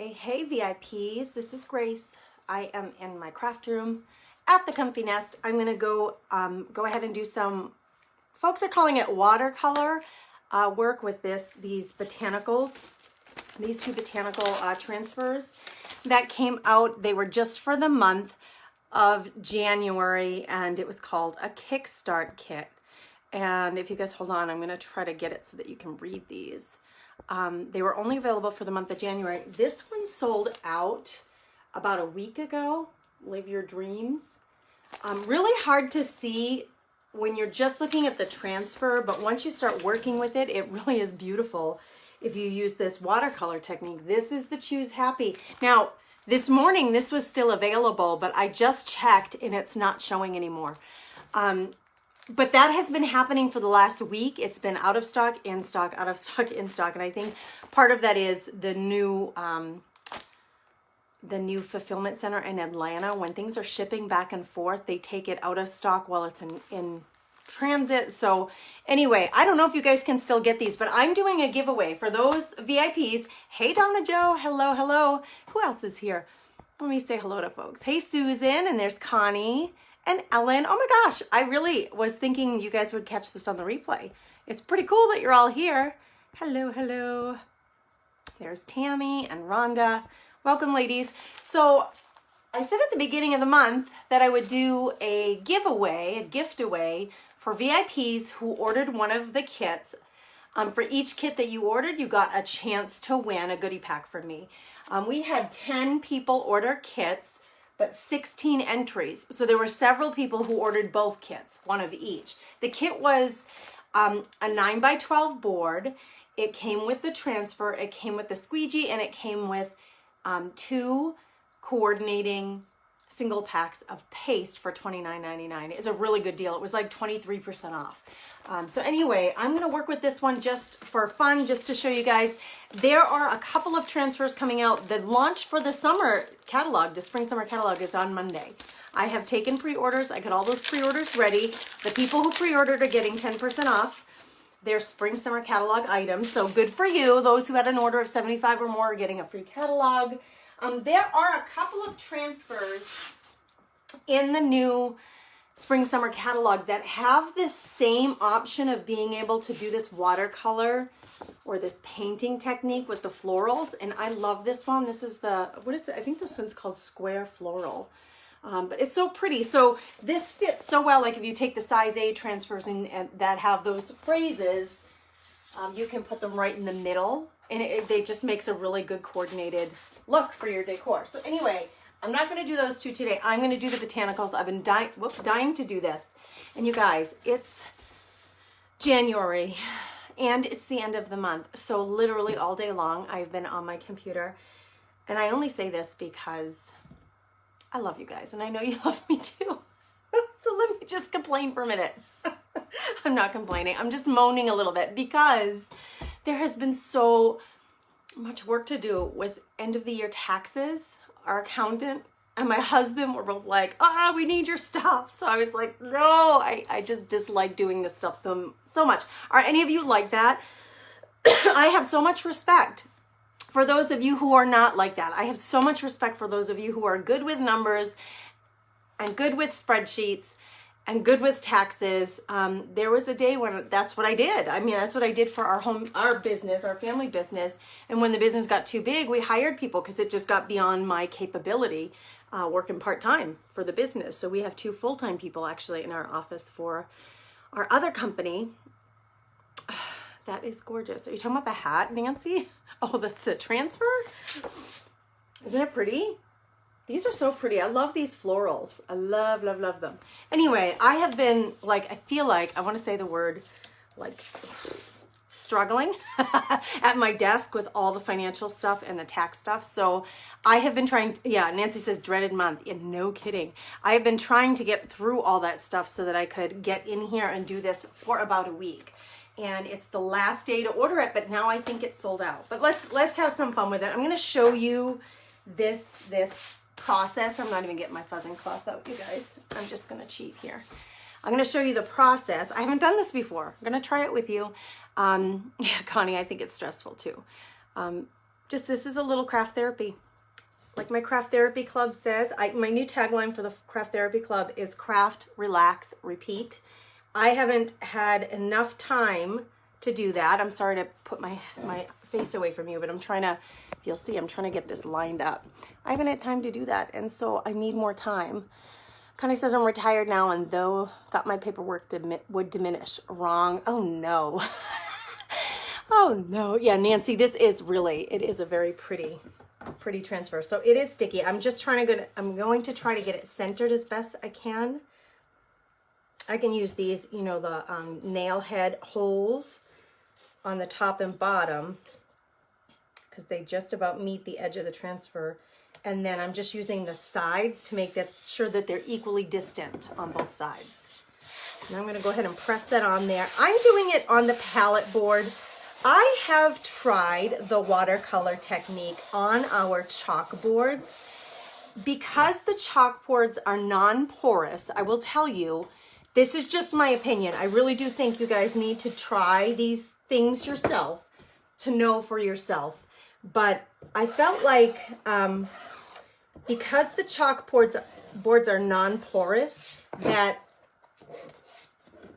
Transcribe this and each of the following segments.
Hey VIPs, this is Grace. I am in my craft room at the Comfy Nest. I'm gonna go ahead and do some, folks are calling it watercolor work with these botanicals, these two botanical transfers that came out. They were just for the month of January, and it was called a Kickstart kit. And if you guys hold on, I'm gonna try to get it so that you can read these. They were only available for the month of January. This one sold out about a week ago. Live Your Dreams. Really hard to see when you're just looking at the transfer, but once you start working with it, it really is beautiful if you use this watercolor technique. This is the Choose Happy. Now, this morning, this was still available, but I just checked and it's not showing anymore. But that has been happening for the last week. It's been out of stock, in stock, out of stock, in stock. And I think part of that is the new fulfillment center in Atlanta. When things are shipping back and forth, they take it out of stock while it's in transit. So anyway, I don't know if you guys can still get these, but I'm doing a giveaway for those VIPs. Hey, Donna Jo. Hello, hello. Who else is here? Let me say hello to folks. Hey, Susan. And there's Connie. And Ellen. Oh my gosh, I really was thinking you guys would catch this on the replay. It's pretty cool that you're all here. Hello, hello. There's Tammy and Rhonda. Welcome, ladies. So I said at the beginning of the month that I would do a giveaway, a gift away for VIPs who ordered one of the kits. For each kit that you ordered, you got a chance to win a goodie pack from me. We had 10 people order kits, but 16 entries. So there were several people who ordered both kits, one of each. The kit was a 9x12 board. It came with the transfer, it came with the squeegee, and it came with 2 coordinating single packs of paste for $29.99. It's a really good deal. It was like 23% off. So anyway, I'm gonna work with this one just for fun, just to show you guys. There are a couple of transfers coming out. The launch for the summer catalog, the spring summer catalog, is on Monday. I have taken pre-orders. I got all those pre-orders ready. The people who pre-ordered are getting 10% off their spring summer catalog items. So good for you. Those who had an order of 75 or more are getting a free catalog. There are a couple of transfers in the new spring summer catalog that have this same option of being able to do this watercolor or this painting technique with the florals. And I love this one. This is the, what is it? I think this one's called Square Floral. But it's so pretty. So this fits so well. Like if you take the size A transfers and that have those phrases, you can put them right in the middle, and they just makes a really good coordinated look for your decor. So anyway, I'm not going to do those two today. I'm going to do the botanicals. I've been dying to do this. And you guys, it's January and it's the end of the month. So literally all day long, I've been on my computer. And I only say this because I love you guys and I know you love me too. So let me just complain for a minute. I'm not complaining. I'm just moaning a little bit because there has been so much work to do with end of the year taxes. Our accountant and my husband were both like, we need your stuff. So I was like, no, I just dislike doing this stuff so much. Are any of you like that? I have so much respect for those of you who are not like that. I have so much respect for those of you who are good with numbers and good with spreadsheets and good with taxes. There was a day when that's what I did. I mean, that's what I did for our business, our family business. And when the business got too big, we hired people because it just got beyond my capability, working part-time for the business. So we have 2 full-time people actually in our office for our other company. That is gorgeous. Are you talking about the hat, Nancy? Oh, that's the transfer? Isn't it pretty? These are so pretty. I love these florals. I love, love, love them. Anyway, I have been like, I feel like, I want to say the word like struggling at my desk with all the financial stuff and the tax stuff. So I have been trying to, yeah, Nancy says dreaded month. Yeah, no kidding. I have been trying to get through all that stuff so that I could get in here and do this for about a week. And it's the last day to order it, but now I think it's sold out. But let's have some fun with it. I'm going to show you this process. I'm not even getting my fuzzing cloth out, you guys. I'm just going to cheat here. I'm going to show you the process. I haven't done this before. I'm going to try it with you. Yeah, Connie, I think it's stressful too. just, this is a little craft therapy. Like my craft therapy club says, my new tagline for the craft therapy club is craft, relax, repeat. I haven't had enough time to do that. I'm sorry to put my face away from you, but I'm trying to, if you'll see, I'm trying to get this lined up. I haven't had time to do that, and so I need more time. Connie says I'm retired now, and though thought my paperwork would diminish. Wrong. Oh no. Oh no. Yeah, Nancy, this is really, it is a very pretty transfer. So it is sticky. I'm just trying to I'm going to try to get it centered as best I can. I can use these, you know, the nail head holes on the top and bottom because they just about meet the edge of the transfer. And then I'm just using the sides to make sure that they're equally distant on both sides. And I'm going to go ahead and press that on there. I'm doing it on the palette board. I have tried the watercolor technique on our chalkboards. Because the chalkboards are non-porous, I will tell you, this is just my opinion. I really do think you guys need to try these things yourself to know for yourself. But I felt like because the chalkboards are non-porous, that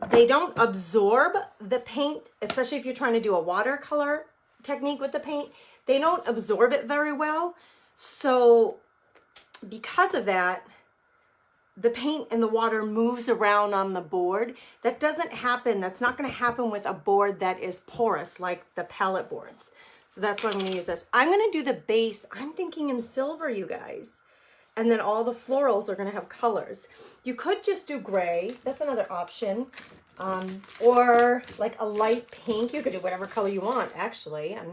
they don't absorb the paint, especially if you're trying to do a watercolor technique with the paint. They don't absorb it very well. So because of that, the paint and the water moves around on the board. That doesn't happen. That's not going to happen with a board that is porous like the palette boards. So that's why I'm going to use this. I'm going to do the base. I'm thinking in silver, you guys. And then all the florals are going to have colors. You could just do gray. That's another option. Or like a light pink. You could do whatever color you want, actually. I'm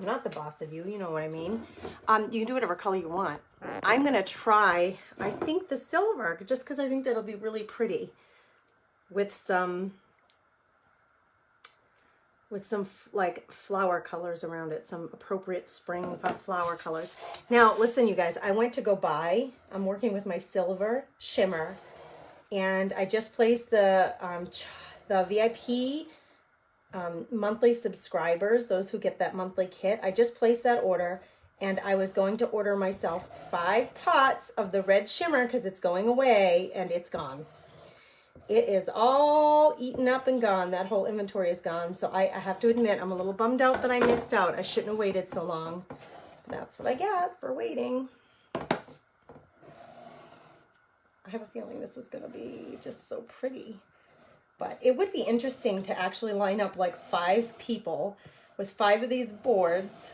not the boss of you. You know what I mean. You can do whatever color you want. I'm going to try, I think, the silver, just because I think that'll be really pretty with some like flower colors around it, some appropriate spring flower colors. Now, listen, you guys, I went to go buy, I'm working with my silver shimmer, and I just placed the VIP monthly subscribers, those who get that monthly kit. I just placed that order, and I was going to order myself 5 pots of the red shimmer because it's going away, and it's gone. It is all eaten up and gone. That whole inventory is gone. So I have to admit, I'm a little bummed out that I missed out. I shouldn't have waited so long. That's what I get for waiting. I have a feeling this is going to be just so pretty. But it would be interesting to actually line up like 5 people with 5 of these boards,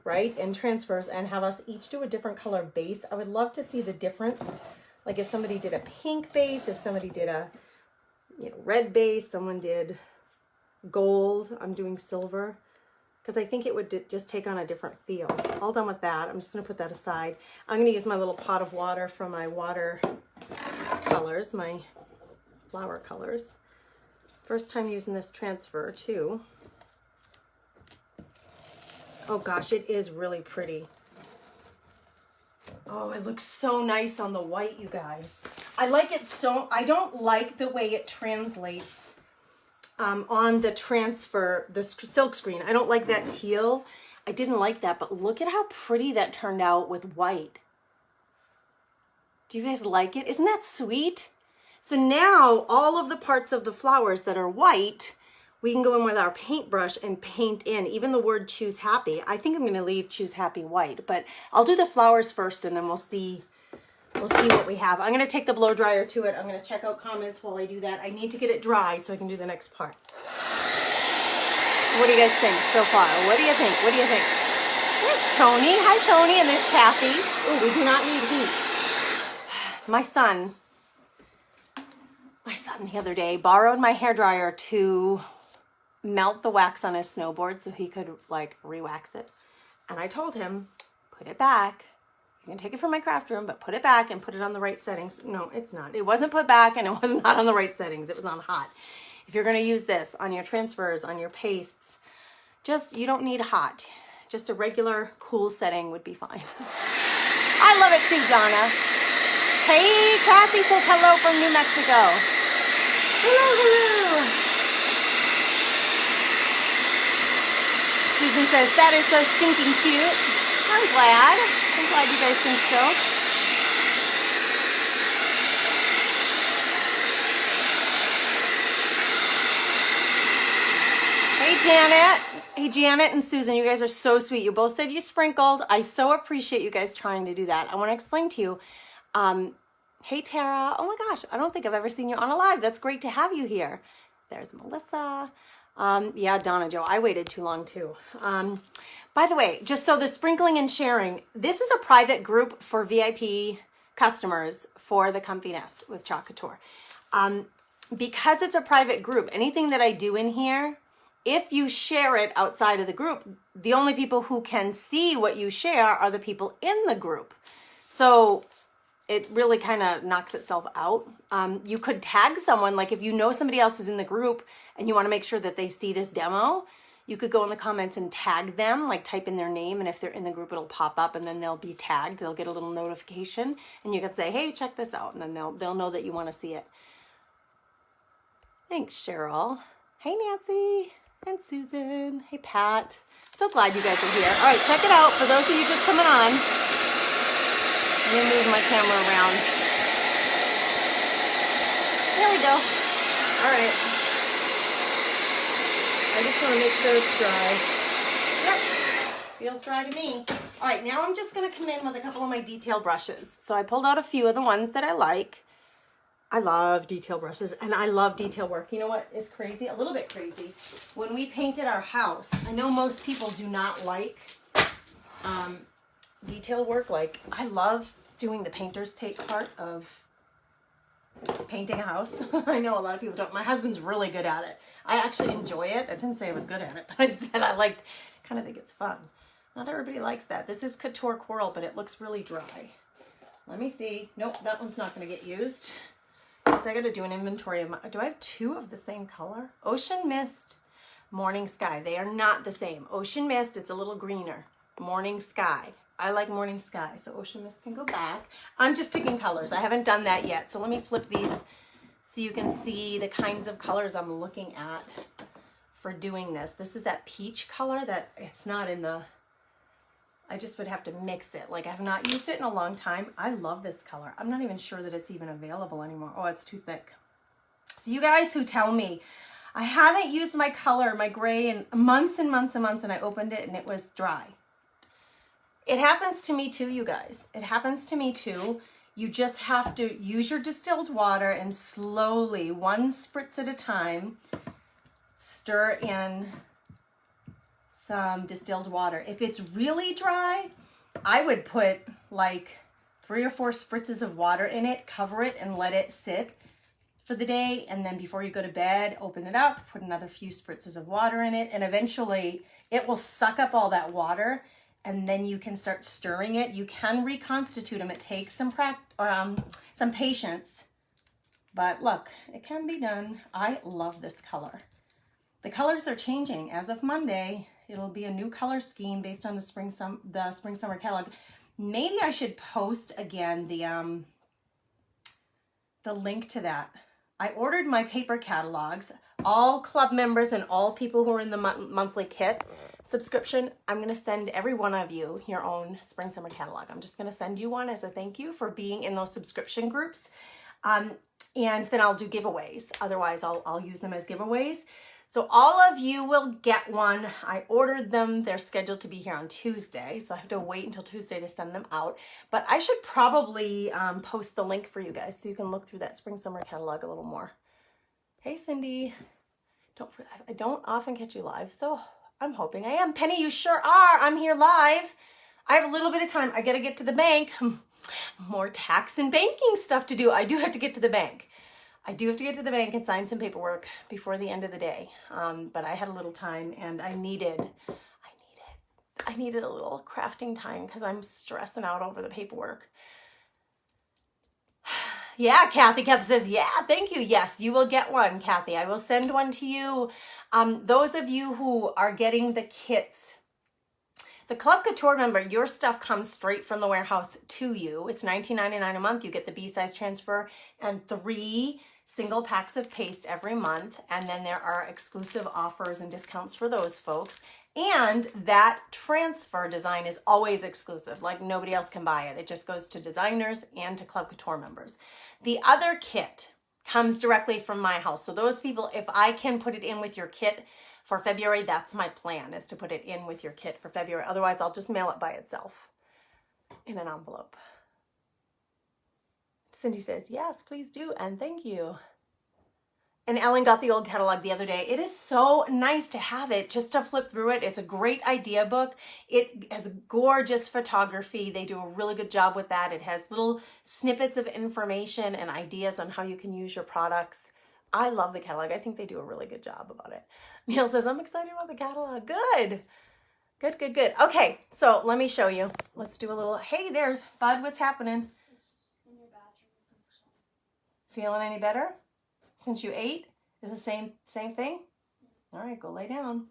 right, and transfers, and have us each do a different color base. I would love to see the difference. Like if somebody did a pink base, if somebody did a red base, someone did gold, I'm doing silver, because I think it would just take on a different feel. All done with that. I'm just going to put that aside. I'm going to use my little pot of water from my water colors, my flower colors. First time using this transfer too. Oh gosh, it is really pretty. Oh, it looks so nice on the white, you guys. I like it so, I don't like the way it translates on the transfer, the silk screen. I don't like that teal. I didn't like that, but look at how pretty that turned out with white. Do you guys like it? Isn't that sweet? So now all of the parts of the flowers that are white, we can go in with our paintbrush and paint in, even the word choose happy. I think I'm going to leave choose happy white, but I'll do the flowers first and then we'll see what we have. I'm going to take the blow dryer to it. I'm going to check out comments while I do that. I need to get it dry so I can do the next part. What do you guys think so far? What do you think? What do you think? There's Tony. Hi, Tony. And there's Kathy. Oh, we do not need heat. My son the other day borrowed my hairdryer to melt the wax on his snowboard so he could like re-wax it. And I told him, put it back. You can take it from my craft room, but put it back and put it on the right settings. No, it's not. It wasn't put back and it was not on the right settings. It was on hot. If you're going to use this on your transfers, on your pastes, you don't need hot. Just a regular cool setting would be fine. I love it too, Donna. Hey, Kathy says hello from New Mexico. Hello, hello. Susan says, that is so stinking cute. I'm glad. I'm glad you guys think so. Hey, Janet. Hey, Janet and Susan, you guys are so sweet. You both said you sprinkled. I so appreciate you guys trying to do that. I want to explain to you. Hey, Tara. Oh my gosh, I don't think I've ever seen you on a live. That's great to have you here. There's Melissa. Yeah, Donna Joe, I waited too long too. By the way, just so the sprinkling and sharing, this is a private group for VIP customers for the Comfy Nest with Chalk Couture. Because it's a private group, anything that I do in here, if you share it outside of the group, the only people who can see what you share are the people in the group. So it really kind of knocks itself out. You could tag someone, like if you know somebody else is in the group and you want to make sure that they see this demo, you could go in the comments and tag them, like type in their name, and if they're in the group, it'll pop up and then they'll be tagged. They'll get a little notification and you can say, hey, check this out. And then they'll know that you want to see it. Thanks, Cheryl. Hey, Nancy and Susan. Hey, Pat. So glad you guys are here. All right, check it out. For those of you just coming on, let me move my camera around. There we go. All right. I just want to make sure it's dry. Yep, feels dry to me. All right, now I'm just going to come in with a couple of my detail brushes. So I pulled out a few of the ones that I like. I love detail brushes and I love detail work. You know what is crazy? A little bit crazy. When we painted our house, I know most people do not like detail work. Like, I love doing the painter's tape part of painting a house. I know a lot of people don't. My husband's really good at it. I actually enjoy it. I didn't say I was good at it, but I said I kind of think it's fun. Not everybody likes that. This is Couture Coral, but it looks really dry. Let me see. Nope, that one's not going to get used. So I got to do an inventory of do I have two of the same color? Ocean Mist, Morning Sky. They are not the same. Ocean Mist, it's a little greener. Morning Sky. I like Morning Sky, so Ocean Mist can go back. I'm just picking colors. I haven't done that yet. So let me flip these so you can see the kinds of colors I'm looking at for doing this. This is that peach color that it's not in the, I just would have to mix it. Like, I've not used it in a long time. I love this color. I'm not even sure that it's even available anymore. Oh, it's too thick. So you guys who tell me, I haven't used my color, my gray, in months and months and months, and I opened it and it was dry. It happens to me too, you guys. It happens to me too. You just have to use your distilled water and slowly, one spritz at a time, stir in some distilled water. If it's really dry, I would put like 3 or 4 spritzes of water in it, cover it, and let it sit for the day. And then before you go to bed, open it up, put another few spritzes of water in it, and eventually it will suck up all that water, and then you can start stirring it. You can reconstitute them. It takes some patience, but look, it can be done. I love this color. The colors are changing. As of Monday, it'll be a new color scheme based on the spring summer catalog. Maybe I should post again the link to that. I ordered my paper catalogs. All club members and all people who are in the monthly kit subscription, I'm going to send every one of you your own spring summer catalog. I'm just going to send you one as a thank you for being in those subscription groups. And then I'll do giveaways. Otherwise, I'll use them as giveaways. So all of you will get one. I ordered them. They're scheduled to be here on Tuesday, so I have to wait until Tuesday to send them out. But I should probably post the link for you guys so you can look through that spring summer catalog a little more. Hey, Cindy. I don't often catch you live, so I'm hoping I am. Penny, you sure are. I'm here live. I have a little bit of time. I got to get to the bank. More tax and banking stuff to do. I do have to get to the bank. I do have to get to the bank and sign some paperwork before the end of the day. But I had a little time and I needed a little crafting time because I'm stressing out over the paperwork. Yeah, Kathy says, yeah, thank you. Yes, you will get one, Kathy. I will send one to you. Those of you who are getting the kits, the Club Couture member, your stuff comes straight from the warehouse to you. It's $19.99 a month. You get the B-size transfer and 3 single packs of paste every month. And then there are exclusive offers and discounts for those folks. And that transfer design is always exclusive. Like nobody else can buy it. It just goes to designers and to Club Couture members. The other kit comes directly from my house. So those people, if I can put it in with your kit for February, that's my plan, is to put it in with your kit for February. Otherwise, I'll just mail it by itself in an envelope. Cindy says, yes, please do. And thank you. And Ellen got the old catalog the other day. It is so nice to have it, just to flip through it. It's a great idea book. It has gorgeous photography. They do a really good job with that. It has little snippets of information and ideas on how you can use your products. I love the catalog. I think they do a really good job about it. Neil says, I'm excited about the catalog. Good. Good, good, good. Okay, so let me show you. Let's do a little, hey there, bud, what's happening? Feeling any better? Since you ate? Is the same thing? All right, go lay down.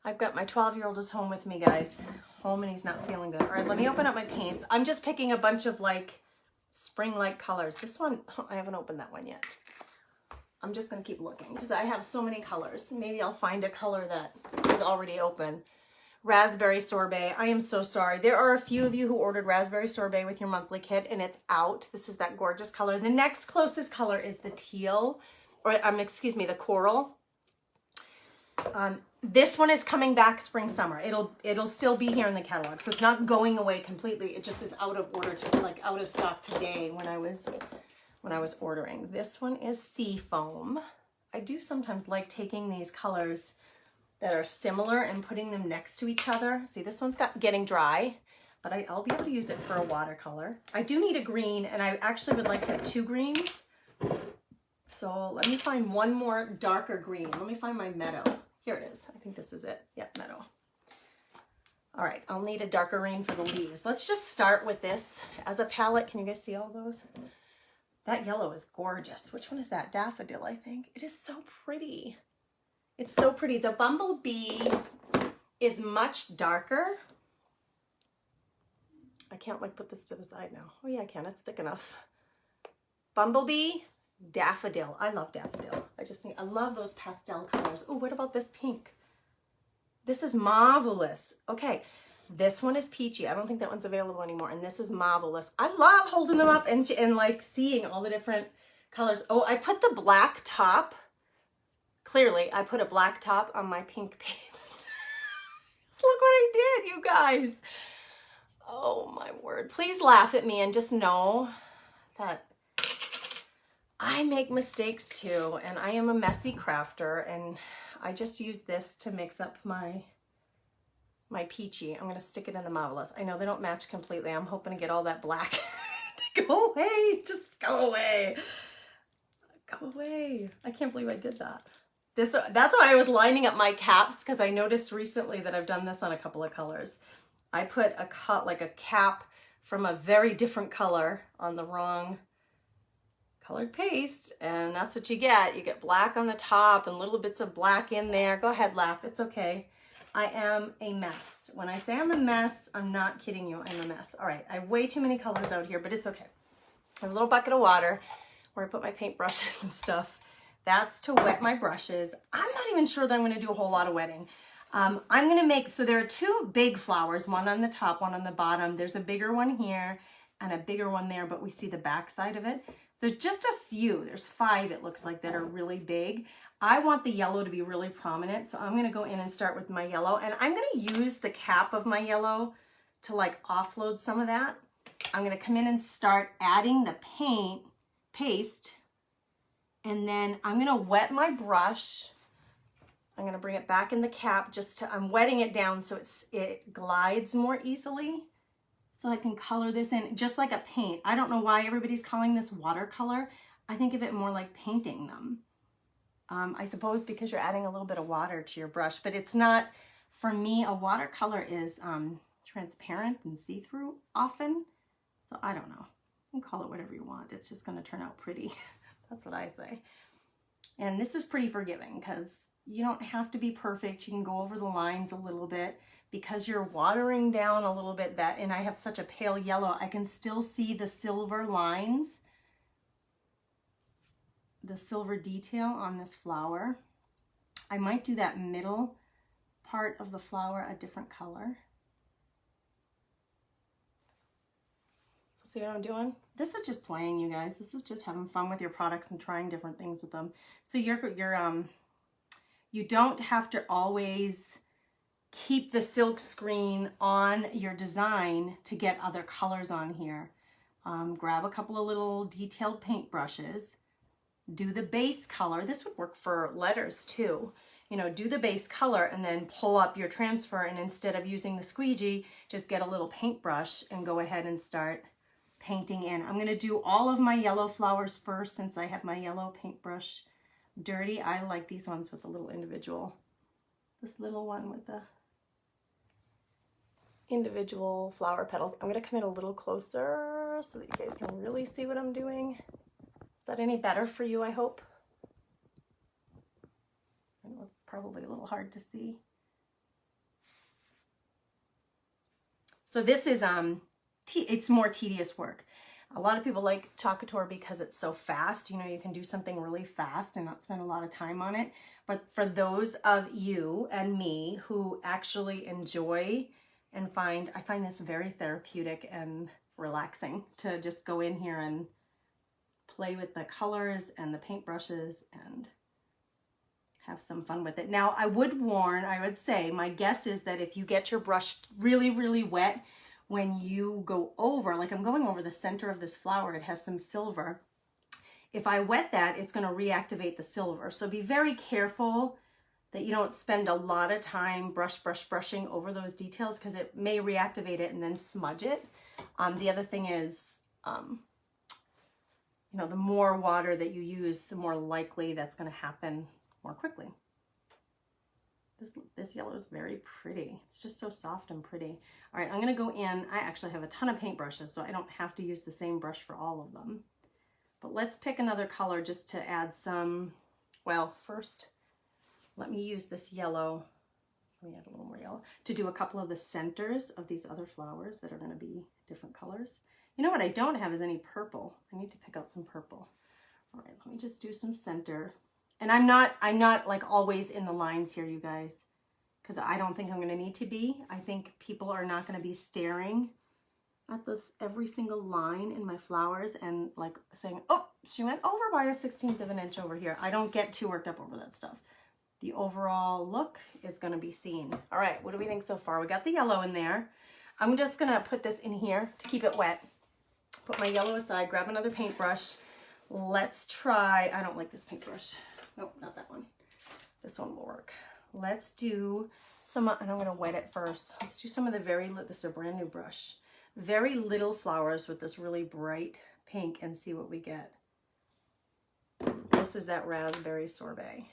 I've got my 12-year-old is home with me, guys. Home and he's not feeling good. All right, let me open up my paints. I'm just picking a bunch of like spring-like colors. This one, I haven't opened that one yet. I'm just gonna keep looking because I have so many colors. Maybe I'll find a color that is already open. Raspberry sorbet. I am so sorry. There are a few of you who ordered raspberry sorbet with your monthly kit and it's out. This is that gorgeous color. The next closest color is the teal, or excuse me, the coral. This one is coming back spring, summer. It'll still be here in the catalog. So it's not going away completely. It just is out of order, like out of stock today when I was ordering. This one is sea foam. I do sometimes like taking these colors that are similar and putting them next to each other. See, this one's getting dry, but I'll be able to use it for a watercolor. I do need a green, and I actually would like to have 2 greens. So let me find one more darker green. Let me find my meadow. Here it is. I think this is it. Yep, meadow. All right, I'll need a darker green for the leaves. Let's just start with this as a palette. Can you guys see all those? That yellow is gorgeous. Which one is that? Daffodil, I think. It is so pretty. It's so pretty. The bumblebee is much darker. I can't like put this to the side now. Oh yeah, I can. It's thick enough. Bumblebee, daffodil. I love daffodil. I love those pastel colors. Oh, what about this pink? This is marvelous. Okay, this one is peachy. I don't think that one's available anymore. And this is marvelous. I love holding them up and like seeing all the different colors. Oh, I put the black top. Clearly, I put a black top on my pink paste. Look what I did, you guys. Oh my word. Please laugh at me and just know that I make mistakes too, and I am a messy crafter, and I just use this to mix up my peachy. I'm gonna stick it in the Marvelous. I know they don't match completely. I'm hoping to get all that black to go away. Just go away. Go away. I can't believe I did that. That's why I was lining up my caps, because I noticed recently that I've done this on a couple of colors. I put a cap from a very different color on the wrong colored paste, and that's what you get. You get black on the top and little bits of black in there. Go ahead, laugh. It's okay. I am a mess. When I say I'm a mess, I'm not kidding you. I'm a mess. All right, I have way too many colors out here, but it's okay. I have a little bucket of water where I put my paint brushes and stuff. That's to wet my brushes. I'm not even sure that I'm going to do a whole lot of wetting. I'm going to make, so there are 2 big flowers, one on the top, one on the bottom. There's a bigger one here and a bigger one there, but we see the back side of it. There's just a few. There's 5, it looks like, that are really big. I want the yellow to be really prominent, so I'm going to go in and start with my yellow, and I'm going to use the cap of my yellow to like offload some of that. I'm going to come in and start adding the paste, and then I'm going to wet my brush. I'm going to bring it back in the cap I'm wetting it down so it glides more easily, so I can color this in just like a paint. I don't know why everybody's calling this watercolor. I think of it more like painting them. I suppose because you're adding a little bit of water to your brush, but it's not, for me, a watercolor is transparent and see-through often. So I don't know. You can call it whatever you want. It's just going to turn out pretty. That's what I say. And this is pretty forgiving because you don't have to be perfect. You can go over the lines a little bit because you're watering down a little bit and I have such a pale yellow, I can still see the silver lines, the silver detail on this flower. I might do that middle part of the flower a different color. So see what I'm doing? This is just playing, you guys. This is just having fun with your products and trying different things with them. So you don't have to always keep the silk screen on your design to get other colors on here. Grab a couple of little detailed paint brushes, do the base color. This would work for letters too. You know, do the base color and then pull up your transfer, and instead of using the squeegee, just get a little paintbrush and go ahead and start painting in. I'm going to do all of my yellow flowers first since I have my yellow paintbrush dirty. I like these ones with the little individual, this little one with the individual flower petals. I'm going to come in a little closer so that you guys can really see what I'm doing. Is that any better for you, I hope? I know it's probably a little hard to see. So this is, it's more tedious work. A lot of people like Chalkator because it's so fast. You know, you can do something really fast and not spend a lot of time on it. But for those of you and me who actually enjoy and I find this very therapeutic and relaxing to just go in here and play with the colors and the paintbrushes and have some fun with it. Now, I would say, my guess is that if you get your brush really, really wet, when you go over, like I'm going over the center of this flower, it has some silver. If I wet that, it's going to reactivate the silver. So be very careful that you don't spend a lot of time brushing over those details, because it may reactivate it and then smudge it. The other thing is, you know, the more water that you use, the more likely that's going to happen more quickly. This yellow is very pretty. It's just so soft and pretty. All right, I'm going to go in. I actually have a ton of paintbrushes, so I don't have to use the same brush for all of them. But let's pick another color just to add some, well, first, let me use this yellow. Let me add a little more yellow to do a couple of the centers of these other flowers that are going to be different colors. You know what I don't have is any purple. I need to pick out some purple. All right, let me just do some center. And I'm not like always in the lines here, you guys, because I don't think I'm going to need to be. I think people are not going to be staring at this every single line in my flowers and like saying, oh, she went over by a 1/16 of an inch over here. I don't get too worked up over that stuff. The overall look is going to be seen. All right, what do we think so far? We got the yellow in there. I'm just going to put this in here to keep it wet. Put my yellow aside, grab another paintbrush. Let's try, I don't like this paintbrush. Nope, not that one. This one will work. Let's do some, and I'm going to wet it first. Let's do some of the this is a brand new brush. Very little flowers with this really bright pink and see what we get. This is that raspberry sorbet.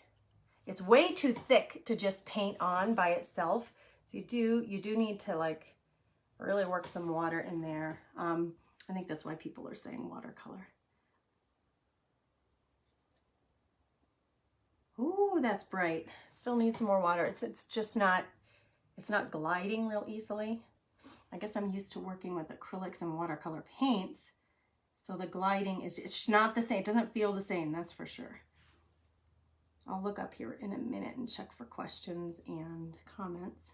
It's way too thick to just paint on by itself. So you do need to like really work some water in there. I think that's why people are saying watercolor. Ooh, that's bright. Still needs some more water. It's just not, it's not gliding real easily. I guess I'm used to working with acrylics and watercolor paints. So the gliding is, it's not the same. It doesn't feel the same, that's for sure. I'll look up here in a minute and check for questions and comments.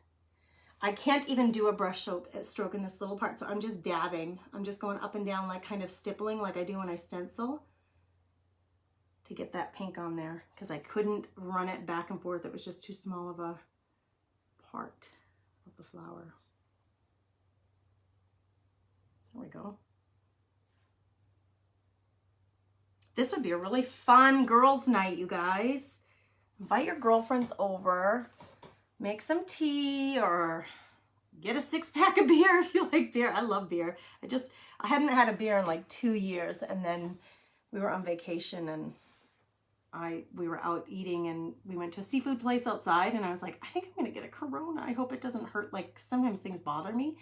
I can't even do a brush stroke in this little part, so I'm just dabbing. I'm just going up and down, like kind of stippling like I do when I stencil to get that pink on there, because I couldn't run it back and forth. It was just too small of a part of the flower. There we go. This would be a really fun girls' night, you guys. Invite your girlfriends over, make some tea, or get a 6-pack of beer if you like beer. I love beer. I hadn't had a beer in like 2 years, and then we were on vacation and we were out eating and we went to a seafood place outside, and I was like, I think I'm gonna get a Corona. I hope it doesn't hurt. Like sometimes things bother me.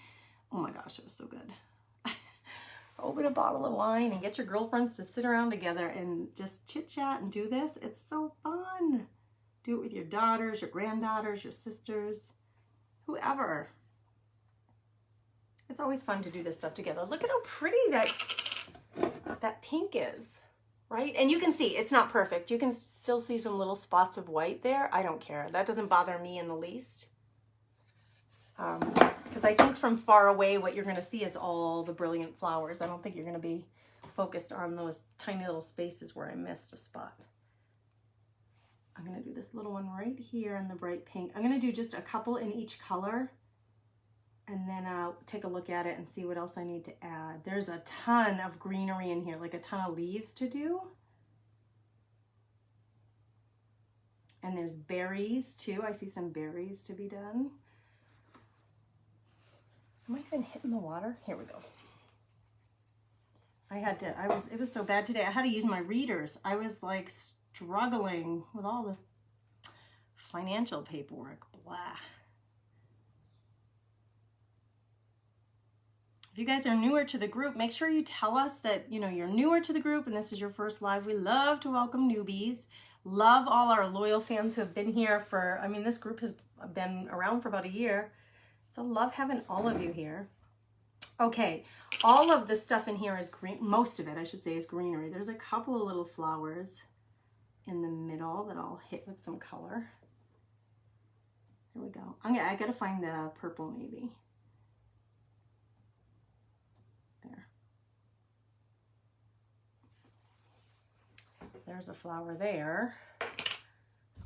Oh my gosh, it was so good. Open a bottle of wine and get your girlfriends to sit around together and just chit chat and do this. It's so fun. Do it with your daughters, your granddaughters, your sisters, whoever. It's always fun to do this stuff together. Look at how pretty that pink is, right? And you can see it's not perfect. You can still see some little spots of white there. I don't care. That doesn't bother me in the least. Because I think from far away, what you're going to see is all the brilliant flowers. I don't think you're going to be focused on those tiny little spaces where I missed a spot. I'm going to do this little one right here in the bright pink. I'm going to do just a couple in each color, and then I'll take a look at it and see what else I need to add. There's a ton of greenery in here, like a ton of leaves to do. And there's berries too. I see some berries to be done. Am I even hitting the water? Here we go. It was so bad today. I had to use my readers. I was like struggling with all this financial paperwork, blah. If you guys are newer to the group, make sure you tell us that, you know, you're newer to the group and this is your first live. We love to welcome newbies. Love all our loyal fans who have been here for, I mean, this group has been around for about a year. So love having all of you here. Okay, all of the stuff in here is green. Most of it, I should say, is greenery. There's a couple of little flowers in the middle that I'll hit with some color. There we go. I gotta find the purple maybe. There. There's a flower there. I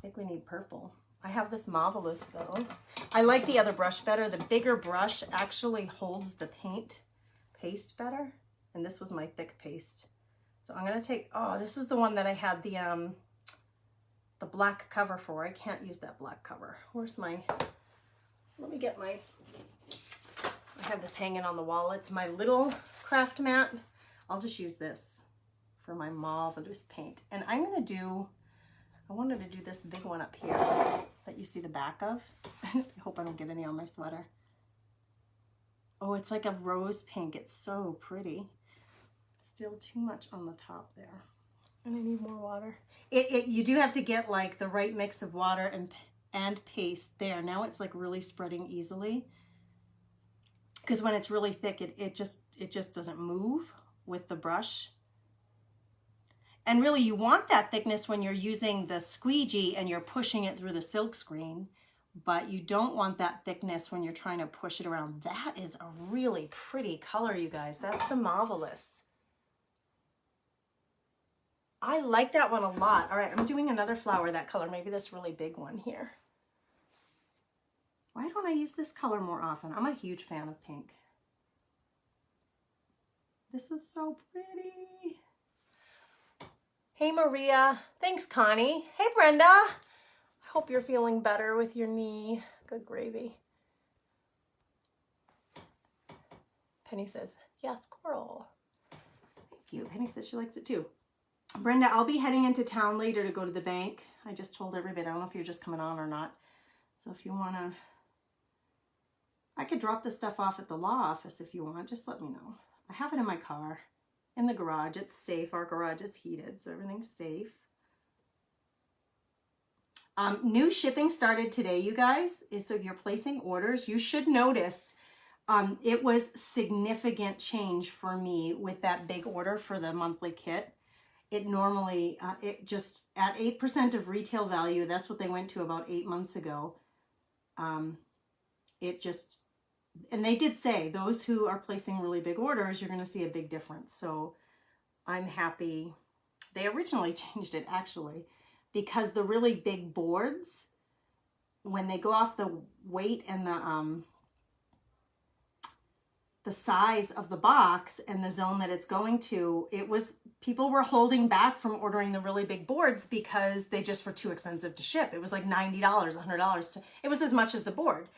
think we need purple. I have this Marvelous though. I like the other brush better. The bigger brush actually holds the paste better. And this was my thick paste. So I'm gonna take, oh, this is the one that I had the black cover for. I can't use that black cover. Where's my, let me get my, I have this hanging on the wall. It's my little craft mat. I'll just use this for my Marvelous paint. And I'm gonna do, I wanted to do this big one up here that you see the back of. I hope I don't get any on my sweater. Oh, it's like a rose pink. It's so pretty. Still too much on the top there. And I need more water. You do have to get like the right mix of water and paste there. Now it's like really spreading easily. Because when it's really thick, it just doesn't move with the brush. And really you want that thickness when you're using the squeegee and you're pushing it through the silk screen, but you don't want that thickness when you're trying to push it around. That is a really pretty color, you guys. That's the Marvelous. I like that one a lot. All right, I'm doing another flower that color, maybe this really big one here. Why don't I use this color more often? I'm a huge fan of pink. This is so pretty. Hey Maria, thanks Connie. Hey Brenda, I hope you're feeling better with your knee. Good gravy. Penny says, yes, coral. Thank you. Penny says she likes it too. Brenda, I'll be heading into town later to go to the bank. I just told everybody, I don't know if you're just coming on or not. So if you wanna, I could drop the stuff off at the law office if you want, just let me know. I have it in my car. In the garage, it's safe. Our garage is heated, so everything's safe. New shipping started today, you guys. So if you're placing orders, you should notice it was significant change for me with that big order for the monthly kit. It normally, it just at 8% of retail value, that's what they went to about 8 months ago. It just, and they did say those who are placing really big orders, you're going to see a big difference. So I'm happy. They originally changed it actually because the really big boards, when they go off the weight and the size of the box and the zone that it's going to, people were holding back from ordering the really big boards because they just were too expensive to ship. It was like $90, $100. It was as much as the board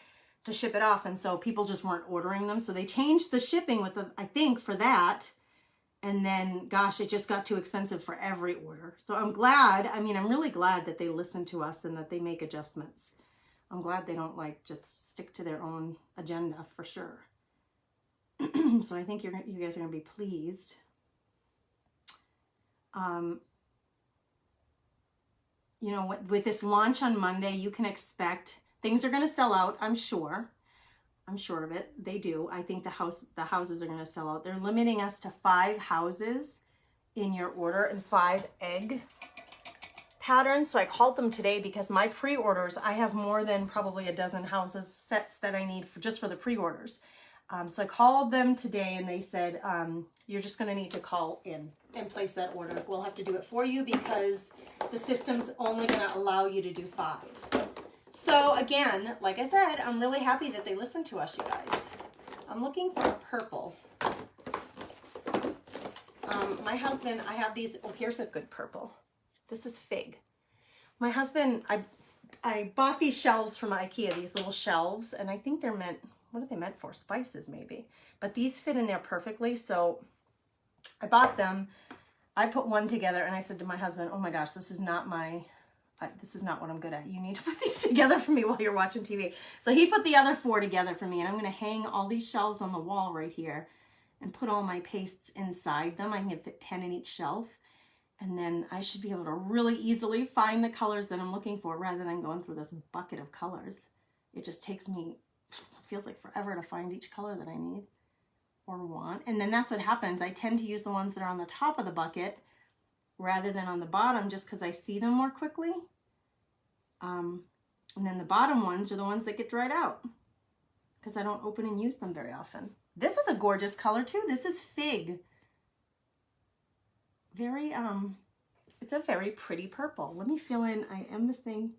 to ship it off. And so people just weren't ordering them. So they changed the shipping with the, I think for that. And then gosh, it just got too expensive for every order. So I'm glad, I mean, I'm really glad that they listen to us and that they make adjustments. I'm glad they don't like just stick to their own agenda for sure. So I think you guys are gonna be pleased. You know, with this launch on Monday, you can expect things are gonna sell out, I'm sure. I'm sure of it. They do. I think the houses are gonna sell out. They're limiting us to 5 houses in your order and 5 egg patterns. So I called them today because my pre-orders, I have more than probably a dozen houses sets that I need for just for the pre-orders. So I called them today and they said, you're just going to need to call in and place that order. We'll have to do it for you because the system's only going to allow you to do 5. So again, like I said, I'm really happy that they listened to us, you guys. I'm looking for a purple. My husband, I have these, oh, here's a good purple. This is fig. My husband, I bought these shelves from IKEA, these little shelves, and I think they're meant, what are they meant for? Spices maybe. But these fit in there perfectly, so I bought them. I put one together and I said to my husband, oh my gosh, this is not what I'm good at. You need to put these together for me while you're watching TV. So he put the other 4 together for me, and I'm going to hang all these shelves on the wall right here and put all my pastes inside them. I can fit 10 in each shelf. And then I should be able to really easily find the colors that I'm looking for rather than going through this bucket of colors. It just takes me, feels like forever to find each color that I need or want. And then that's what happens. I tend to use the ones that are on the top of the bucket rather than on the bottom just because I see them more quickly. And then the bottom ones are the ones that get dried out because I don't open and use them very often. This is a gorgeous color too. This is fig. Very, it's a very pretty purple. Let me fill in, I am missing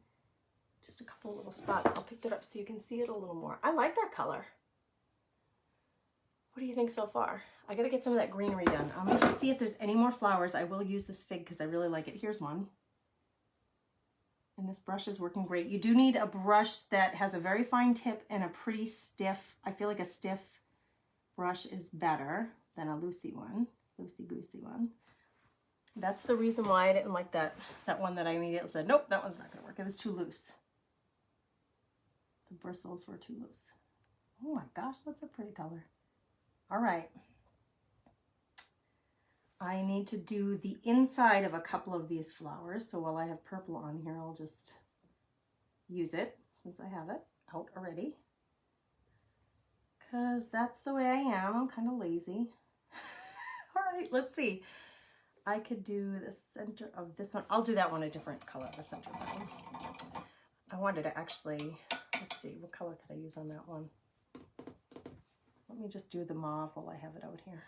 just a couple of little spots. I'll pick it up so you can see it a little more. I like that color. What do you think so far? I gotta get some of that greenery done. Let me just see if there's any more flowers. I will use this fig because I really like it. Here's one. And this brush is working great. You do need a brush that has a very fine tip and a pretty stiff, I feel like a stiff brush is better than a loosey one, loosey-goosey one. That's the reason why I didn't like that one that I immediately said, nope, that one's not gonna work. It was too loose. The bristles were too loose. Oh my gosh, that's a pretty color. All right. I need to do the inside of a couple of these flowers. So while I have purple on here, I'll just use it since I have it out already. Because that's the way I am. I'm kind of lazy. All right, let's see. I could do the center of this one. I'll do that one a different color, the center one. I wanted to actually, let's see, what color could I use on that one? Let me just do the mauve while I have it out here.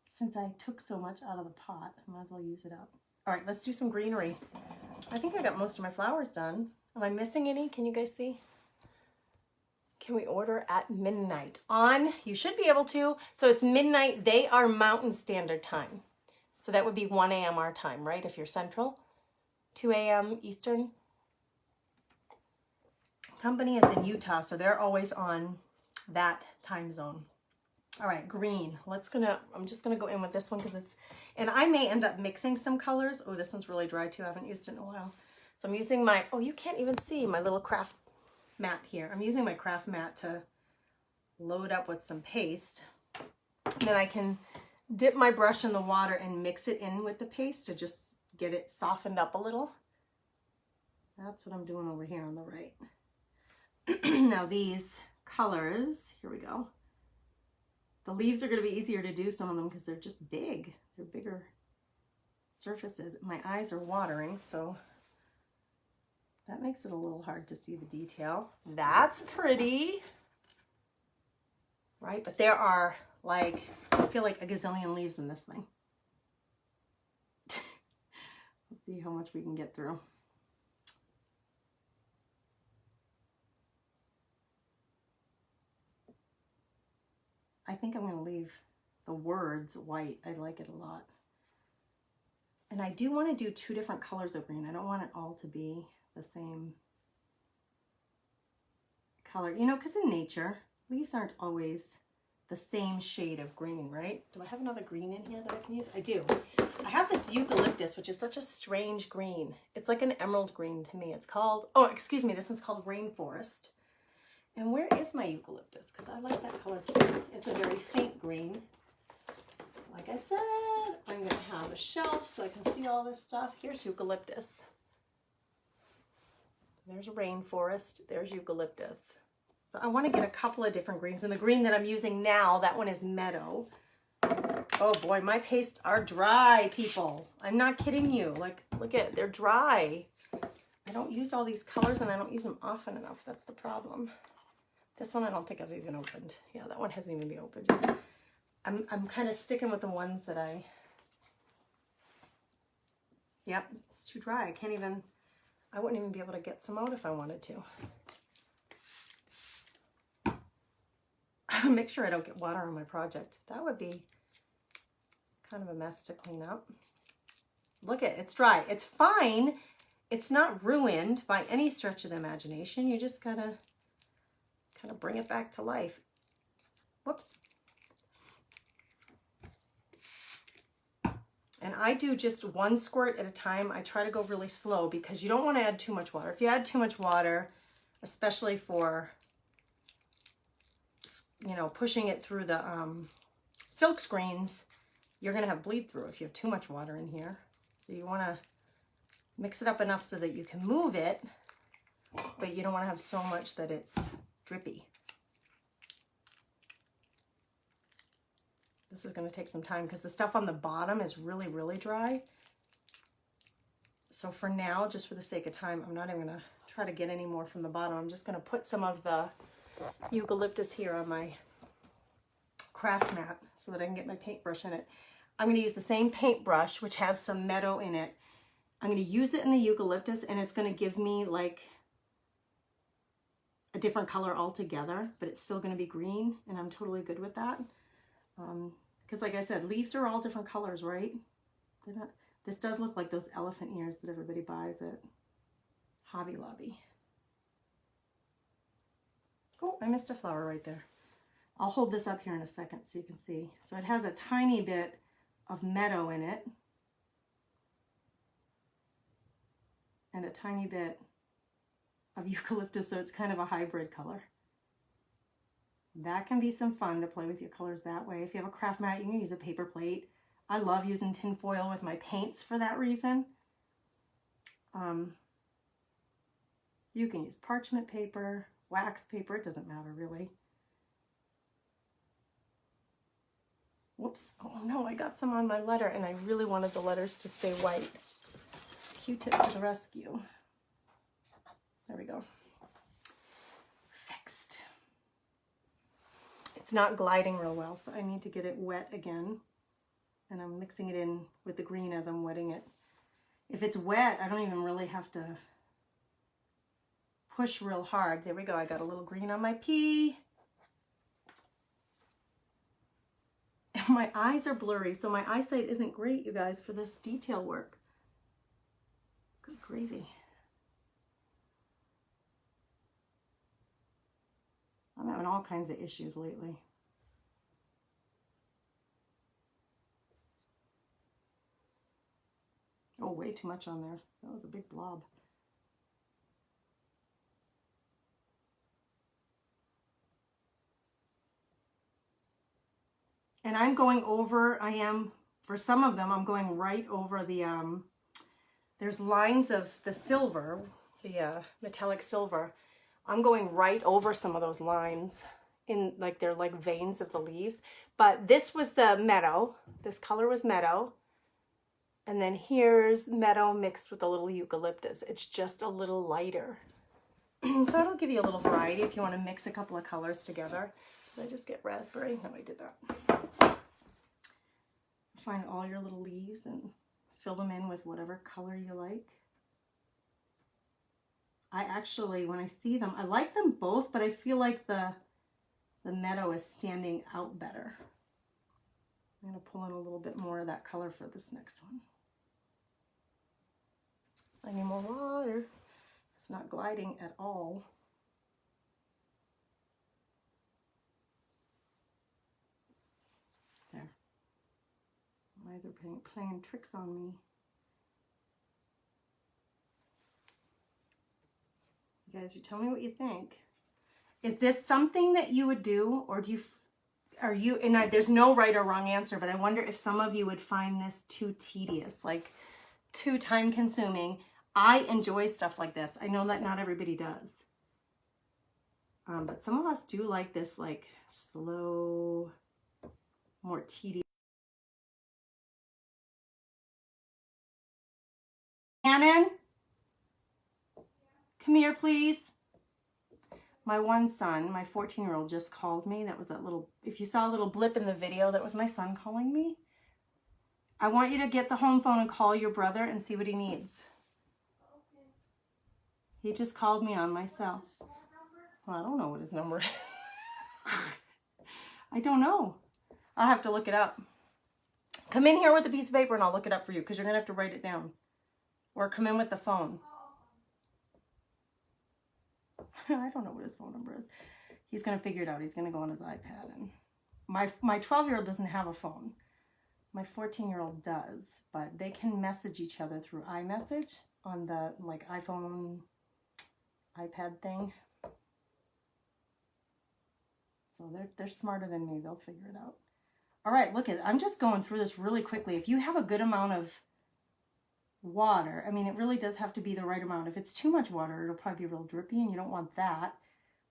Since I took so much out of the pot, I might as well use it up. All right, let's do some greenery. I think I got most of my flowers done. Am I missing any? Can you guys see? Can we order at midnight? You should be able to. So it's midnight. They are Mountain Standard Time. So that would be 1 a.m. our time, right? If you're Central, 2 a.m. Eastern. Company is in Utah, so they're always on that time zone. All right, green. I'm just gonna go in with this one because and I may end up mixing some colors. Oh, this one's really dry too. I haven't used it in a while. So I'm using oh, you can't even see my little craft mat here. I'm using my craft mat to load up with some paste. And then I can dip my brush in the water and mix it in with the paste to just get it softened up a little. That's what I'm doing over here on the right. Now these colors, here we go. The leaves are going to be easier to do, some of them, because they're just big. They're bigger surfaces. My eyes are watering, so that makes it a little hard to see the detail. That's pretty, right? But there are, like, I feel like a gazillion leaves in this thing. Let's see how much we can get through. I think I'm going to leave the words white. I like it a lot. And I do want to do 2 different colors of green. I don't want it all to be the same color. You know, because in nature, leaves aren't always the same shade of green, right? Do I have another green in here that I can use? I do. I have this eucalyptus, which is such a strange green. It's like an emerald green to me. It's called, oh, excuse me, this one's called Rainforest. And where is my eucalyptus? Because I like that color too. It's a very faint green. Like I said, I'm going to have a shelf so I can see all this stuff. Here's eucalyptus. There's Rainforest. There's eucalyptus. So I want to get a couple of different greens. And the green that I'm using now, that one is Meadow. Oh boy, my pastes are dry, people. I'm not kidding you. Like, look at, they're dry. I don't use all these colors and I don't use them often enough. That's the problem. This one I don't think I've even opened. Yeah, that one hasn't even been opened yet. I'm kind of sticking with the ones that yep, it's too dry. I wouldn't even be able to get some out if I wanted to. Make sure I don't get water on my project. That would be kind of a mess to clean up. Look at it, it's dry. It's fine. It's not ruined by any stretch of the imagination. You just gotta kind of bring it back to life. Whoops. And I do just one squirt at a time. I try to go really slow because you don't want to add too much water. If you add too much water, especially for, you know, pushing it through the silk screens, you're going to have bleed through if you have too much water in here. So you want to mix it up enough so that you can move it, but you don't want to have so much that it's drippy. This is going to take some time because the stuff on the bottom is really, really dry. So for now, just for the sake of time, I'm not even going to try to get any more from the bottom. I'm just going to put some of the eucalyptus here on my craft mat so that I can get my paintbrush in it. I'm going to use the same paintbrush, which has some meadow in it. I'm going to use it in the eucalyptus, and it's going to give me like a different color altogether, but it's still going to be green, and I'm totally good with that. Because like I said, leaves are all different colors, right? They're not, this does look like those elephant ears that everybody buys at Hobby Lobby. Oh, I missed a flower right there. I'll hold this up here in a second so you can see. So it has a tiny bit of meadow in it and a tiny bit of eucalyptus, so it's kind of a hybrid color. That can be some fun to play with your colors that way. If you have a craft mat, you can use a paper plate. I love using tin foil with my paints for that reason. You can use parchment paper, wax paper, it doesn't matter really. Whoops, oh no, I got some on my letter and I really wanted the letters to stay white. Q-tip to the rescue. There we go. Fixed. It's not gliding real well, so I need to get it wet again. And I'm mixing it in with the green as I'm wetting it. If it's wet, I don't even really have to push real hard. There we go, I got a little green on my pea. And my eyes are blurry, so my eyesight isn't great, you guys, for this detail work. Good gravy. I'm having all kinds of issues lately. Oh, way too much on there. That was a big blob. And I'm going over, for some of them, I'm going right over the, there's lines of the silver, the metallic silver. I'm going right over some of those lines in like, they're like veins of the leaves. But this was the meadow. This color was meadow. And then here's meadow mixed with a little eucalyptus. It's just a little lighter. So it'll give you a little variety if you want to mix a couple of colors together. Did I just get raspberry? No, I did not. Find all your little leaves and fill them in with whatever color you like. I actually, when I see them, I like them both, but I feel like the meadow is standing out better. I'm going to pull in a little bit more of that color for this next one. I need more water. It's not gliding at all. There. My eyes are playing tricks on me. You guys, you tell me what you think. Is this something that you would do, or do you, there's no right or wrong answer, but I wonder if some of you would find this too tedious, like too time consuming. I enjoy stuff like this. I know that not everybody does. But some of us do like this, like slow, more tedious. Come here, please. My one son, my 14-year-old, just called me. That was that little, if you saw a little blip in the video, that was my son calling me. I want you to get the home phone and call your brother and see what he needs. Okay. He just called me on my cell. Well, I don't know what his number is. I don't know. I'll have to look it up. Come in here with a piece of paper and I'll look it up for you because you're going to have to write it down. Or come in with the phone. I don't know what his phone number is. He's going to figure it out. He's going to go on his iPad. And my 12-year-old doesn't have a phone. My 14-year-old does, but they can message each other through iMessage on the like iPhone, iPad thing. So they're smarter than me. They'll figure it out. All right, look I'm just going through this really quickly. If you have a good amount of water, I mean, it really does have to be the right amount. If it's too much water, it'll probably be real drippy and you don't want that.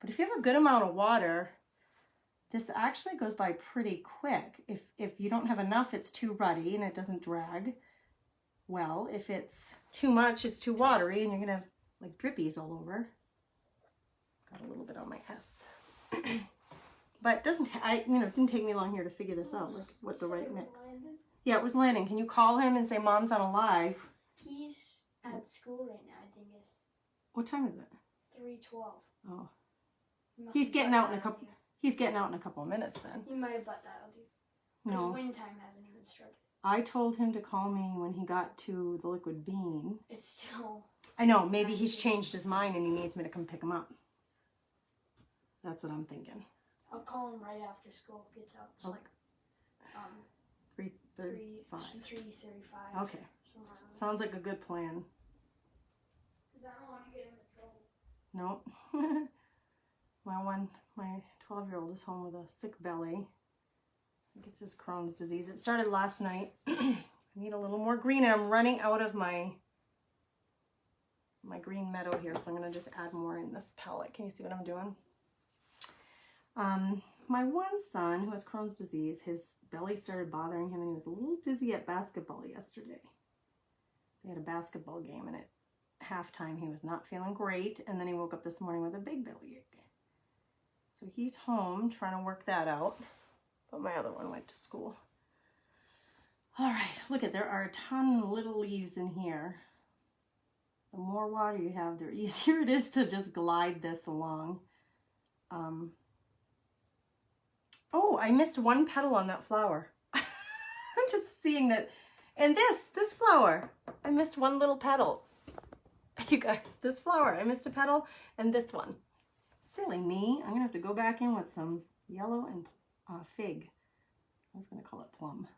But if you have a good amount of water, this actually goes by pretty quick. If you don't have enough, it's too ruddy and it doesn't drag well. If it's too much, it's too watery and you're gonna have like drippies all over. Got a little bit on my S. But it doesn't, it didn't take me long here to figure this out, like what the right mix. Yeah, it was Landon. Can you call him and say Mom's on a live? He's at school right now, I think it's. What time is it? 3:12. Oh. He's getting out in a couple. He's getting out in a couple of minutes then. He might have butt dialed you. Because wind time hasn't even started. I told him to call me when he got to the Liquid Bean. It's still. I know, maybe he's changed his mind and he needs me to come pick him up. That's what I'm thinking. I'll call him right after school gets out. It's like 3:35. 3:35. Okay. Sounds like a good plan. Because I don't want to get him in trouble. Nope. My 12-year-old is home with a sick belly. I think it's his Crohn's disease. It started last night. I need a little more green and I'm running out of my green meadow here, so I'm going to just add more in this palette. Can you see what I'm doing? My one son who has Crohn's disease, his belly started bothering him and he was a little dizzy at basketball yesterday. They had a basketball game and at halftime he was not feeling great and then he woke up this morning with a big bellyache. So he's home trying to work that out, but my other one went to school. All right, look there are a ton of little leaves in here. The more water you have, the easier it is to just glide this along. Oh, I missed one petal on that flower. I'm just seeing that. And this flower, I missed one little petal. You guys, this flower, I missed a petal, and this one. Silly me. I'm gonna have to go back in with some yellow and fig. I was gonna call it plum.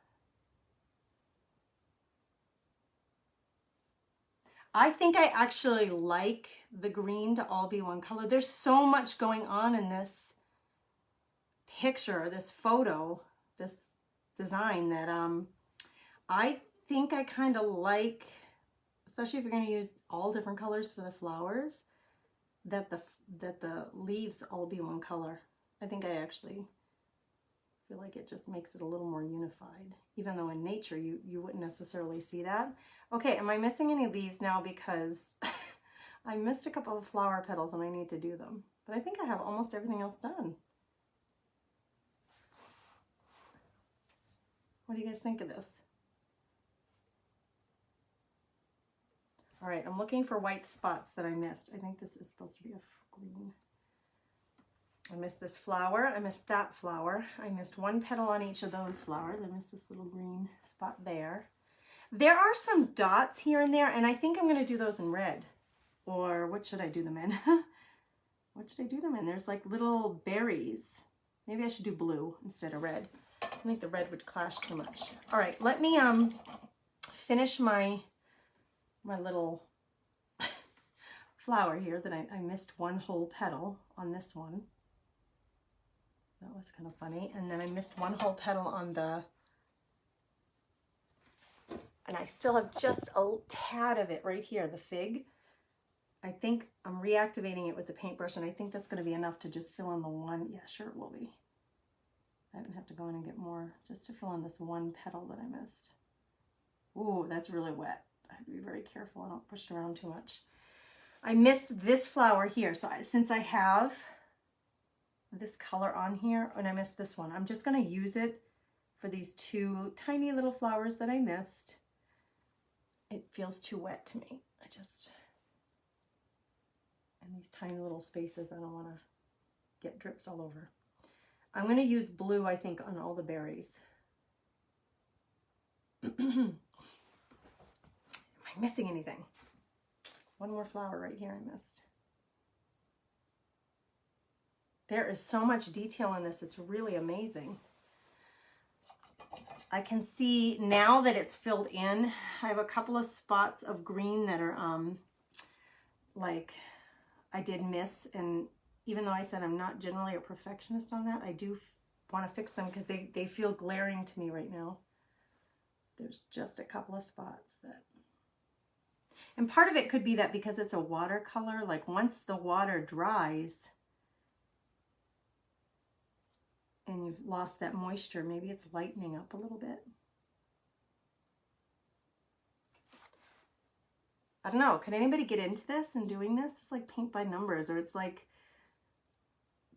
I think I actually like the green to all be one color. There's so much going on in this picture, this photo, this design that I think I kind of like, especially if you're going to use all different colors for the flowers, that the leaves all be one color. I think I actually feel like it just makes it a little more unified, even though in nature you wouldn't necessarily see that. Okay, am I missing any leaves now because I missed a couple of flower petals and I need to do them, but I think I have almost everything else done. What do you guys think of this? All right, I'm looking for white spots that I missed. I think this is supposed to be a green. I missed this flower. I missed that flower. I missed one petal on each of those flowers. I missed this little green spot there. There are some dots here and there, and I think I'm going to do those in red. Or what should I do them in? What should I do them in? There's like little berries. Maybe I should do blue instead of red. I think the red would clash too much. All right, let me finish my little flower here that I missed one whole petal on this one. That was kind of funny. And then I missed one whole petal on the, and I still have just a tad of it right here, the fig. I think I'm reactivating it with the paintbrush and I think that's going to be enough to just fill in the one. Yeah, sure it will be. I didn't have to go in and get more just to fill in this one petal that I missed. Ooh, that's really wet. I have to be very careful I don't push it around too much. I missed this flower here. So since I have this color on here and I missed this one, I'm just going to use it for these two tiny little flowers that I missed. It feels too wet to me. In these tiny little spaces, I don't want to get drips all over. I'm going to use blue, I think, on all the berries. Am I missing anything? One more flower right here I missed. There is so much detail in this. It's really amazing. I can see now that it's filled in, I have a couple of spots of green that are like I did miss, and even though I said I'm not generally a perfectionist on that, I do want to fix them because they feel glaring to me right now. There's just a couple of spots that, and part of it could be that because it's a watercolor, like once the water dries and you've lost that moisture, maybe it's lightening up a little bit. I don't know. Can anybody get into this and doing this? It's like paint by numbers, or it's like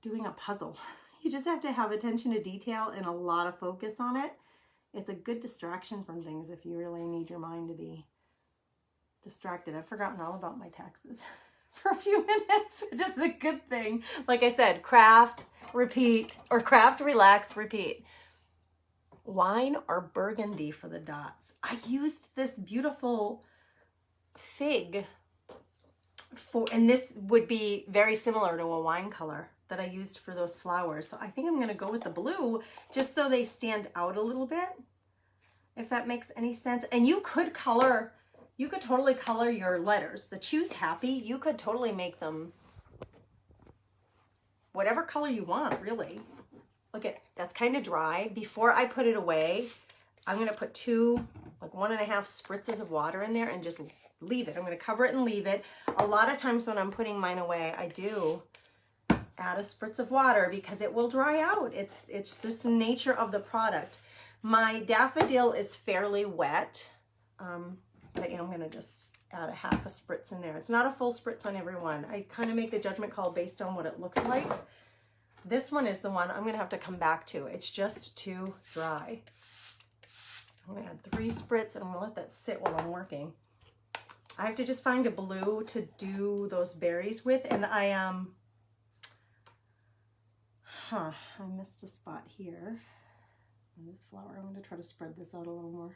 doing a puzzle. You just have to have attention to detail and a lot of focus on it. It's a good distraction from things if you really need your mind to be distracted. I've forgotten all about my taxes for a few minutes, which is a good thing. Like I said, craft, repeat, or craft, relax, repeat. Wine or burgundy for the dots. I used this beautiful fig for, and this would be very similar to a wine color that I used for those flowers. So I think I'm going to go with the blue just so they stand out a little bit, if that makes any sense. And you could color, you could totally color your letters. The Choose Happy, you could totally make them whatever color you want, really. Look at, that's kind of dry. Before I put it away, I'm going to put 1.5 spritzes of water in there and just leave it. I'm going to cover it and leave it. A lot of times when I'm putting mine away, I do add a spritz of water because it will dry out. It's just the nature of the product. My daffodil is fairly wet, but I am going to just add a half a spritz in there. It's not a full spritz on every one. I kind of make the judgment call based on what it looks like. This one is the one I'm going to have to come back to. It's just too dry. I'm going to add 3 spritz and I'm going to let that sit while I'm working. I have to just find a blue to do those berries with, and I missed a spot here on this flower. I'm going to try to spread this out a little more.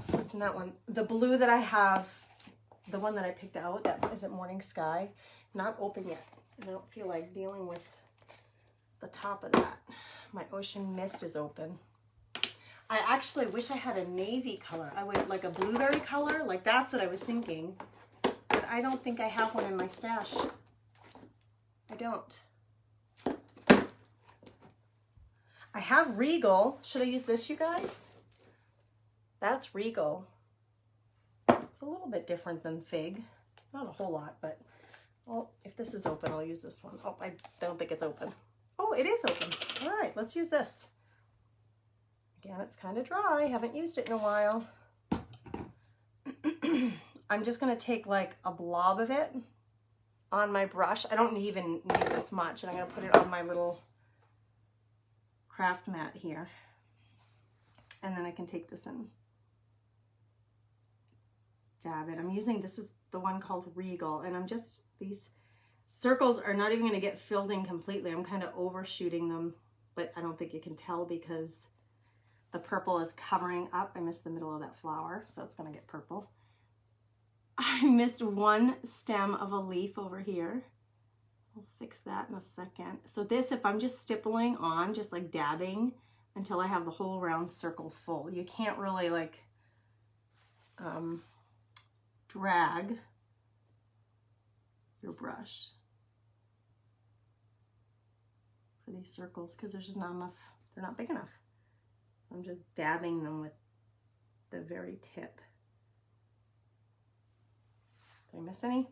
Spritz in that one. The blue that I have, the one that I picked out, that is at Morning Sky, not open yet. I don't feel like dealing with the top of that. My Ocean Mist is open. I actually wish I had a navy color. I would like a blueberry color, like that's what I was thinking. But I don't think I have one in my stash. I don't. I have Regal. Should I use this, you guys? That's Regal. It's a little bit different than Fig. Not a whole lot, but well, if this is open, I'll use this one. Oh, I don't think it's open. Oh, it is open. All right, let's use this. Again, it's kind of dry. Haven't used it in a while. I'm just going to take like a blob of it on my brush. I don't even need this much. And I'm going to put it on my little craft mat here. And then I can take this and dab it. I'm using, this is the one called Regal. And I'm just, these circles are not even going to get filled in completely. I'm kind of overshooting them, but I don't think you can tell because the purple is covering up. I missed the middle of that flower, so it's going to get purple. I missed one stem of a leaf over here. I'll fix that in a second. So this, if I'm just stippling on, just like dabbing until I have the whole round circle full. You can't really like drag your brush for these circles because there's just not enough, they're not big enough. I'm just dabbing them with the very tip. Did I miss any?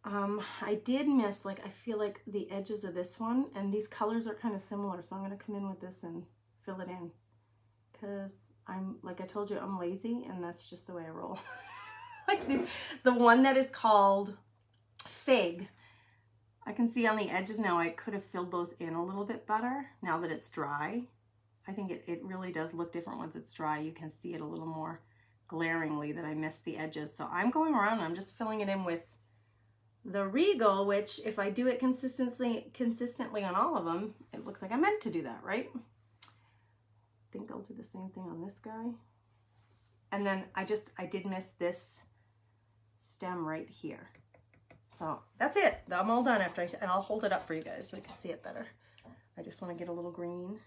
I did miss, like, I feel like the edges of this one, and these colors are kind of similar, so I'm going to come in with this and fill it in because I'm, like I told you, I'm lazy and that's just the way I roll. Like the one that is called Fig, I can see on the edges now I could have filled those in a little bit better now that it's dry. I think it really does look different once it's dry. You can see it a little more glaringly that I missed the edges. So I'm going around and I'm just filling it in with the Regal, which if I do it consistently on all of them, it looks like I meant to do that, right? I think I'll do the same thing on this guy. And then I did miss this stem right here. So that's it. I'm all done and I'll hold it up for you guys so you can see it better. I just want to get a little green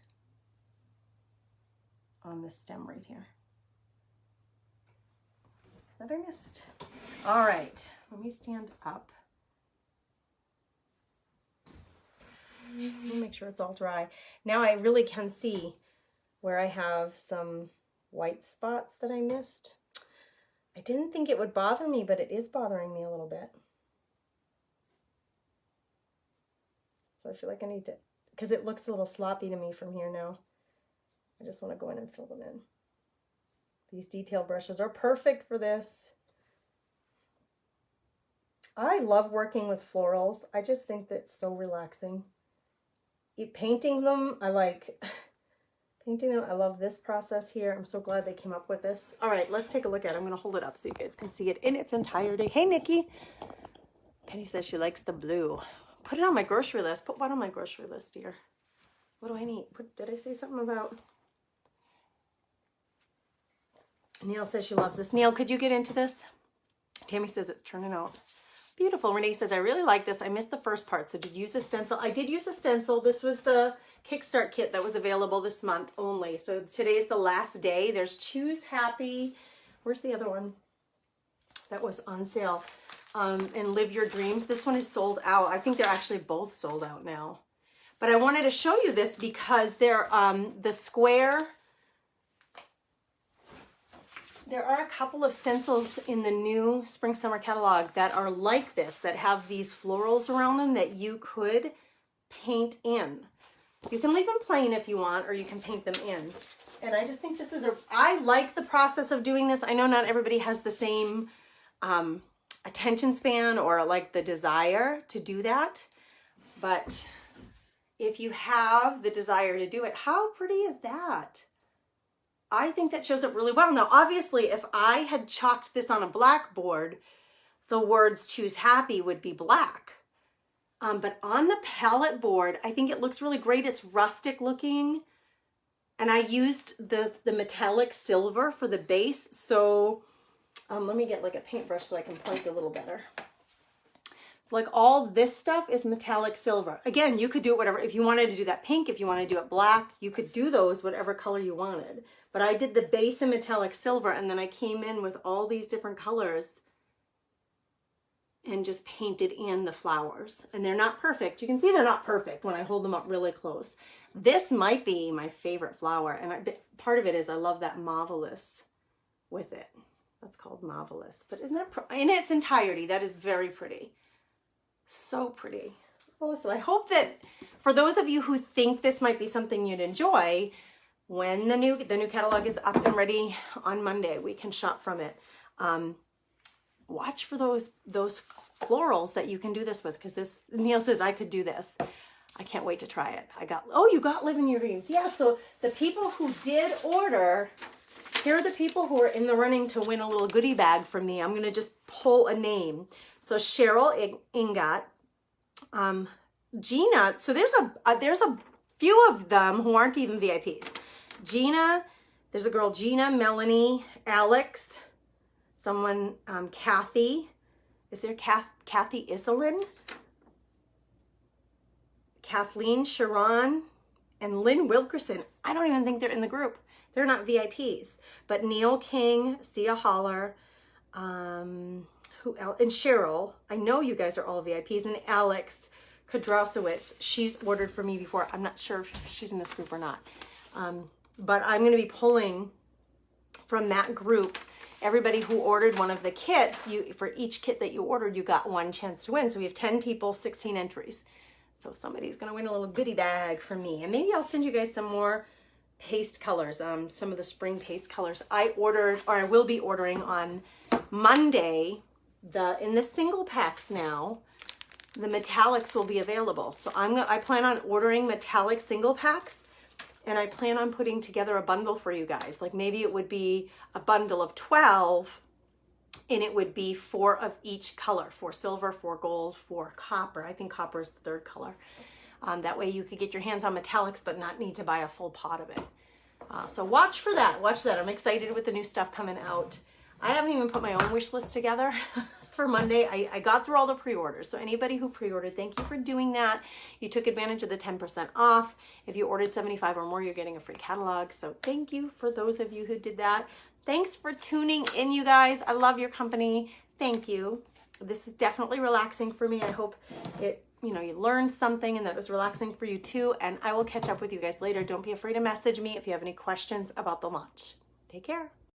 on this stem right here that I missed. All right, let me stand up. Let me make sure it's all dry. Now I really can see where I have some white spots that I missed. I didn't think it would bother me, but it is bothering me a little bit. So I feel like I need to, because it looks a little sloppy to me from here now. I just want to go in and fill them in. These detail brushes are perfect for this. I love working with florals. I just think that it's so relaxing. Painting them, I like painting them. I love this process here. I'm so glad they came up with this. All right, let's take a look at it. I'm going to hold it up so you guys can see it in its entirety. Hey, Nikki. Penny says she likes the blue. Put it on my grocery list. Put what on my grocery list, dear? What do I need? Did I say something about? Neil says she loves this. Neil, could you get into this? Tammy says it's turning out beautiful. Renee says, I really like this. I missed the first part. So did you use a stencil? I did use a stencil. This was the Kickstart kit that was available this month only. So today's the last day. There's Choose Happy. Where's the other one that was on sale? And Live Your Dreams. This one is sold out. I think they're actually both sold out now. But I wanted to show you this because they're the square. There are a couple of stencils in the new Spring Summer catalog that are like this, that have these florals around them that you could paint in. You can leave them plain if you want, or you can paint them in. And I just think this is I like the process of doing this. I know not everybody has the same attention span or like the desire to do that, but if you have the desire to do it, how pretty is that? I think that shows up really well. Now, obviously, if I had chalked this on a blackboard, the words Choose Happy would be black. But on the palette board, I think it looks really great. It's rustic looking. And I used the metallic silver for the base. So let me get like a paintbrush so I can point a little better. So like all this stuff is metallic silver. Again, you could do it whatever. If you wanted to do that pink, if you want to do it black, you could do those whatever color you wanted. But I did the base in metallic silver, and then I came in with all these different colors and just painted in the flowers. And they're not perfect. You can see they're not perfect when I hold them up really close. This might be my favorite flower, and part of it is I love that Marvelous with it. That's called Marvelous. But isn't that in its entirety, that is very pretty. So pretty. Oh, so I hope that for those of you who think this might be something you'd enjoy, when the new catalog is up and ready on Monday, we can shop from it. Watch for those florals that you can do this with, because this, Neil says I could do this. I can't wait to try it. You got Live in Your Dreams. Yeah, so the people who did order, here are the people who are in the running to win a little goodie bag from me. I'm going to just pull a name. So Cheryl Ingot, Gina. So there's a few of them who aren't even VIPs. Gina, there's a girl, Gina, Melanie, Alex, someone, Kathy. Is there Kathy Iselin? Kathleen Sharon, and Lynn Wilkerson. I don't even think they're in the group. They're not VIPs. But Neil King, Sia Holler, who else? And Cheryl. I know you guys are all VIPs. And Alex Kodrasowitz. She's ordered for me before. I'm not sure if she's in this group or not. But I'm going to be pulling from that group everybody who ordered one of the kits. For each kit that you ordered, you got one chance to win. So we have 10 people, 16 entries. So somebody's going to win a little goodie bag from me. And maybe I'll send you guys some more paste colors, some of the spring paste colors. I ordered, or I will be ordering on Monday, in the single packs now, the metallics will be available. So I plan on ordering metallic single packs, and I plan on putting together a bundle for you guys. Like maybe it would be a bundle of 12, and it would be 4 of each color, 4 silver, 4 gold, 4 copper. I think copper is the 3rd color. That way you could get your hands on metallics but not need to buy a full pot of it. So watch for that. Watch that. I'm excited with the new stuff coming out. I haven't even put my own wish list together for Monday. I got through all the pre-orders. So anybody who pre-ordered, thank you for doing that. You took advantage of the 10% off. If you ordered 75 or more, you're getting a free catalog. So thank you for those of you who did that. Thanks for tuning in, you guys. I love your company. Thank you. This is definitely relaxing for me. I hope it, you learned something and that it was relaxing for you too. And I will catch up with you guys later. Don't be afraid to message me if you have any questions about the launch. Take care.